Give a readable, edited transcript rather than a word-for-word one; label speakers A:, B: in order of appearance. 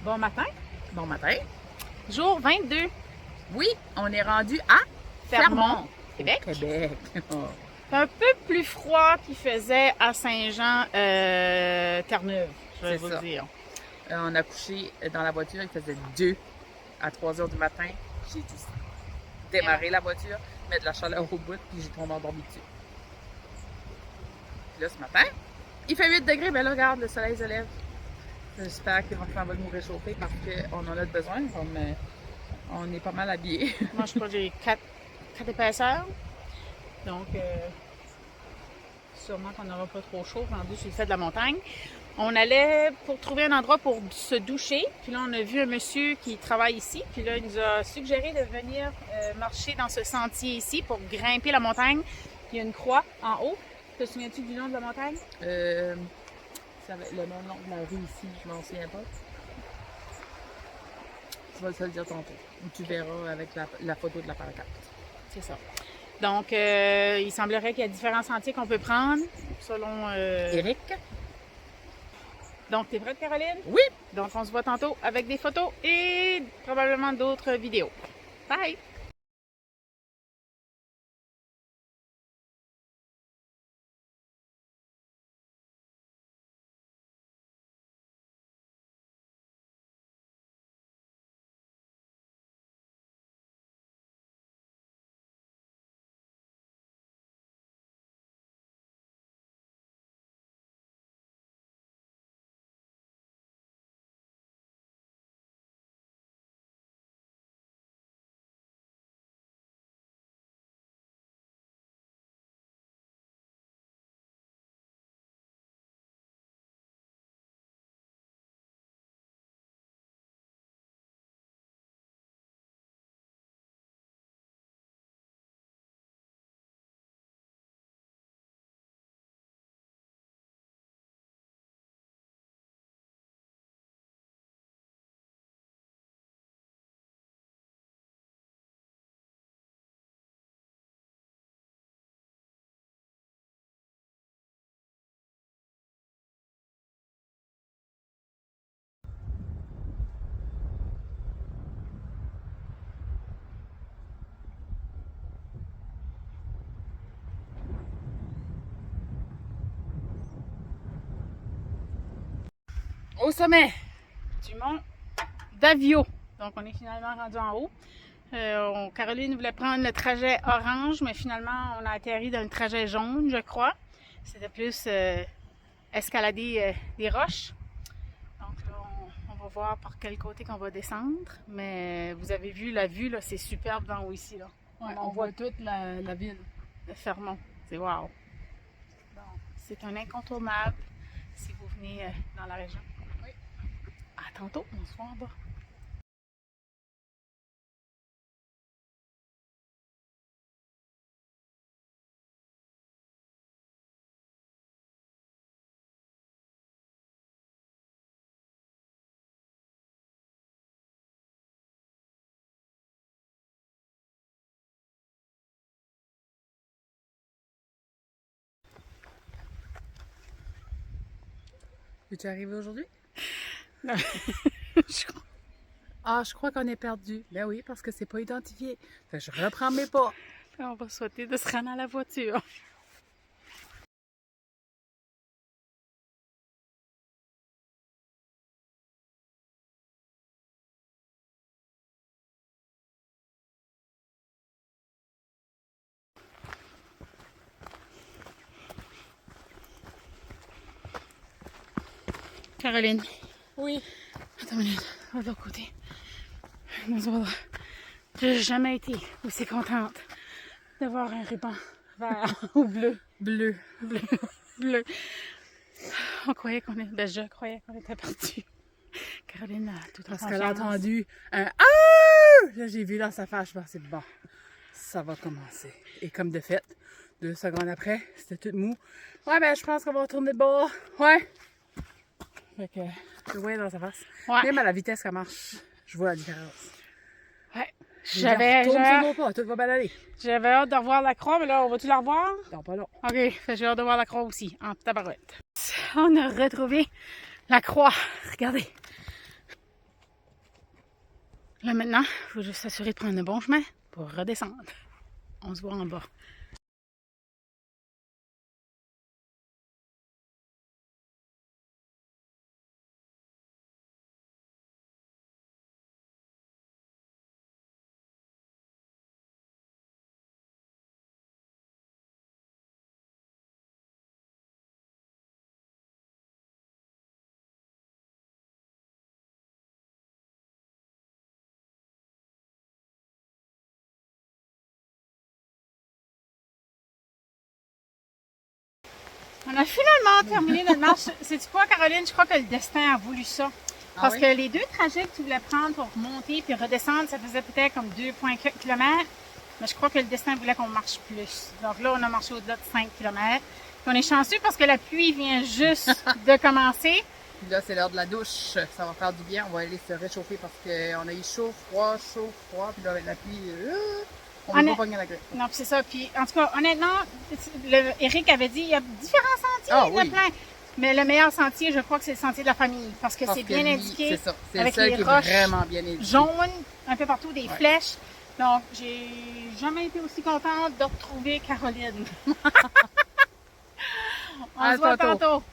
A: Bon matin.
B: Bon matin.
A: Jour 22.
B: Oui, on est rendu à Fermont,
A: Québec.
B: Québec.
A: C'est un peu plus froid qu'il faisait à Saint-Jean, Terre-Neuve, je vais
B: C'est
A: vous
B: ça.
A: dire.
B: On a couché dans la voiture, il faisait 2 à 3 heures du matin. J'ai dû démarrer la voiture, mettre de la chaleur au bout, puis j'ai tombé endormi dessus. Puis là, ce matin, il fait 8 degrés, ben là, regarde, le soleil se lève. J'espère qu'il va nous réchauffer parce qu'on en a besoin, comme on est pas mal habillés.
A: Moi, je crois que j'ai 4 épaisseurs. Donc, sûrement qu'on n'aura pas trop chaud rendu sur le fait de la montagne. On allait pour trouver un endroit pour se doucher. Puis là, on a vu un monsieur qui travaille ici. Puis là, il nous a suggéré de venir marcher dans ce sentier ici pour grimper la montagne. Il y a une croix en haut. Te souviens-tu du nom de la montagne?
B: Ça va être le nom de la rue ici, je m'en souviens pas. Tu vas te le dire tantôt. Ou tu verras avec la photo de la pancarte.
A: C'est ça. Donc, il semblerait qu'il y a différents sentiers qu'on peut prendre selon...
B: Éric?
A: Donc, t'es prête, Caroline?
B: Oui!
A: Donc, on se voit tantôt avec des photos et probablement d'autres vidéos. Bye! Au sommet du mont Davio. Donc, on est finalement rendu en haut. Caroline voulait prendre le trajet orange, mais finalement, on a atterri dans le trajet jaune, je crois. C'était plus escalader des roches. Donc là, on va voir par quel côté qu'on va descendre. Mais vous avez vu la vue, là, c'est superbe d'en haut ici. Là.
B: Ouais, on voit toute la ville.
A: De Fermont. C'est wow. C'est un incontournable si vous venez dans la région.
B: Oui.
A: À tantôt, on se voit en bas.
B: Es-tu arrivé aujourd'hui?
A: Non.
B: Je crois qu'on est perdu. Ben oui, parce que c'est pas identifié. Fait que je reprends mes pas.
A: On va souhaiter de se rendre à la voiture. Caroline.
B: Oui.
A: Attends une minute. On va de l'autre côté. Bonjour. J'ai jamais été aussi contente de voir un ruban vert ou bleu.
B: Bleu.
A: Bleu. On croyait qu'on était... Ben, je croyais qu'on était parti. Caroline a tout en
B: Parce qu'elle a
A: confiance.
B: entendu un ah! Là, j'ai vu dans sa face, je pensais, bon, ça va commencer. Et comme de fait, 2 secondes après, c'était tout mou. Ouais, ben, je pense qu'on va retourner de bord. Ouais. Fait que, je voyais dans sa face.
A: Ouais.
B: Même à la vitesse qu'elle marche, je vois la différence.
A: Ouais.
B: J'avais sur nos pas, tout va bien aller.
A: J'avais hâte de revoir la croix, mais là, on va-tu la revoir?
B: Non, pas long.
A: OK, fait que j'ai hâte de voir la croix aussi, en tabarouette. On a retrouvé la croix. Regardez. Là maintenant, il faut juste s'assurer de prendre le bon chemin pour redescendre. On se voit en bas. On a finalement terminé notre marche. Sais-tu quoi, Caroline? Je crois que le destin a voulu ça. Parce que les 2 trajets que tu voulais prendre pour monter puis redescendre, ça faisait peut-être comme 2,4 km. Mais je crois que le destin voulait qu'on marche plus. Donc là, on a marché au-delà de 5 km. Puis on est chanceux parce que la pluie vient juste de commencer.
B: Puis là, c'est l'heure de la douche. Ça va faire du bien. On va aller se réchauffer parce qu'on a eu chaud, froid. Puis là, avec la pluie, on va pas pogner la grippe.
A: Non, c'est ça. Puis en tout cas, honnêtement, Eric avait dit il y a différents sentiers, il y en a plein. Mais le meilleur sentier, je crois que c'est le sentier de la famille. Parce que c'est bien indiqué.
B: C'est ça. C'est
A: avec
B: le seul
A: les
B: qui est
A: roches
B: vraiment bien indiqué.
A: jaunes, un peu partout, des flèches. Donc, j'ai jamais été aussi contente de retrouver Caroline. On se voit tantôt.